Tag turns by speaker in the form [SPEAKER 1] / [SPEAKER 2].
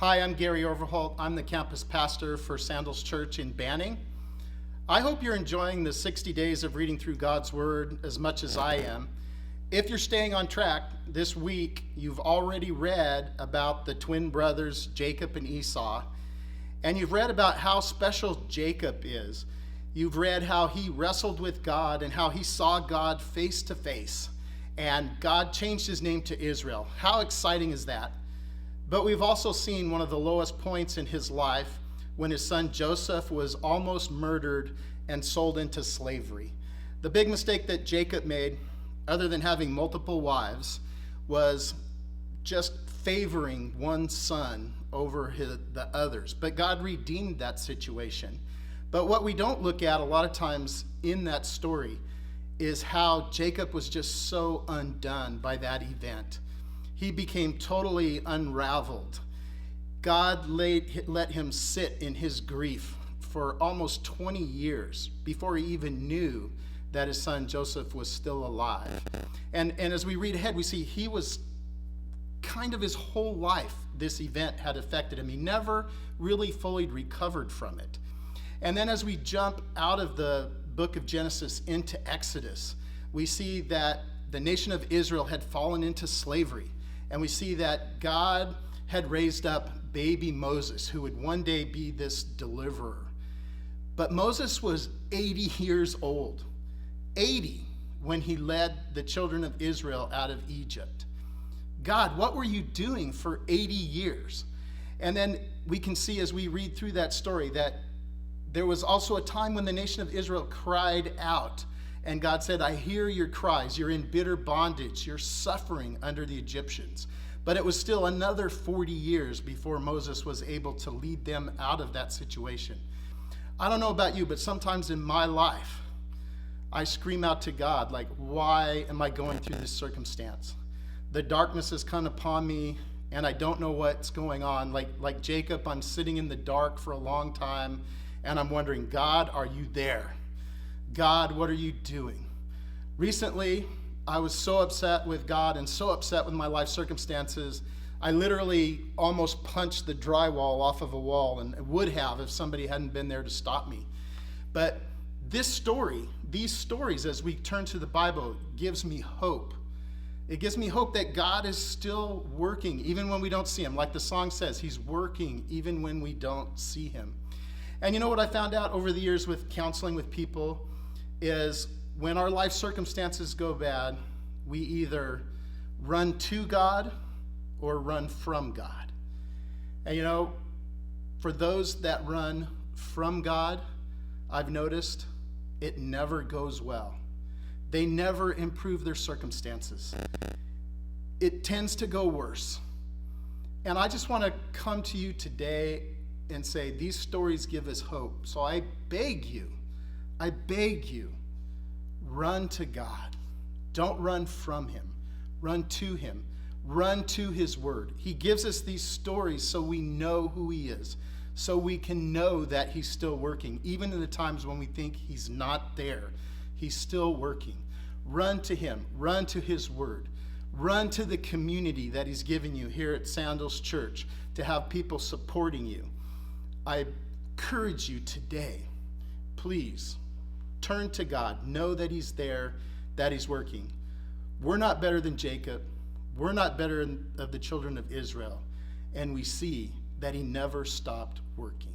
[SPEAKER 1] Hi, I'm Gary Overholt. I'm the campus pastor for Sandals Church in Banning. I hope you're enjoying the 60 days of reading through God's Word as much as I am. If you're staying on track, this week you've already read about the twin brothers, Jacob and Esau, and you've read about how special Jacob is. You've read how he wrestled with God and how he saw God face to face, and God changed his name to Israel. How exciting is that? But we've also seen one of the lowest points in his life when his son Joseph was almost murdered and sold into slavery. The big mistake that Jacob made, other than having multiple wives, was just favoring one son over the others. But God redeemed that situation. But what we don't look at a lot of times in that story is how Jacob was just so undone by that event. He became totally unraveled. God let him sit in his grief for almost 20 years before he even knew that his son Joseph was still alive. And as we read ahead, we see he was kind of his whole life, this event had affected him. He never really fully recovered from it. And then as we jump out of the book of Genesis into Exodus, we see that the nation of Israel had fallen into slavery. And we see that God had raised up baby Moses, who would one day be this deliverer. But Moses was 80 years old, 80, when he led the children of Israel out of Egypt. God, what were you doing for 80 years? And then we can see as we read through that story that there was also a time when the nation of Israel cried out. And God said, I hear your cries. You're in bitter bondage. You're suffering under the Egyptians. But it was still another 40 years before Moses was able to lead them out of that situation. I don't know about you, but sometimes in my life, I scream out to God, like, why am I going through this circumstance? The darkness has come upon me, and I don't know what's going on. Like Jacob, I'm sitting in the dark for a long time, and I'm wondering, God, are you there? God, what are you doing? Recently, I was so upset with God and so upset with my life circumstances, I literally almost punched the drywall off of a wall, and would have if somebody hadn't been there to stop me. But these stories, as we turn to the Bible, gives me hope. It gives me hope that God is still working, even when we don't see him. Like the song says, he's working even when we don't see him. And you know what I found out over the years with counseling with people is when our life circumstances go bad, we either run to God or run from God. And you know, for those that run from God, I've noticed it never goes well. They never improve their circumstances. It tends to go worse. And I just want to come to you today and say these stories give us hope. So I beg you, run to God. Don't run from him. Run to him. Run to his word. He gives us these stories so we know who he is, so we can know that he's still working. Even in the times when we think he's not there, he's still working. Run to him. Run to his word. Run to the community that he's given you here at Sandals Church to have people supporting you. I encourage you today, please, turn to God. Know that he's there, that he's working. We're not better than Jacob. We're not better of the children of Israel. And we see that he never stopped working.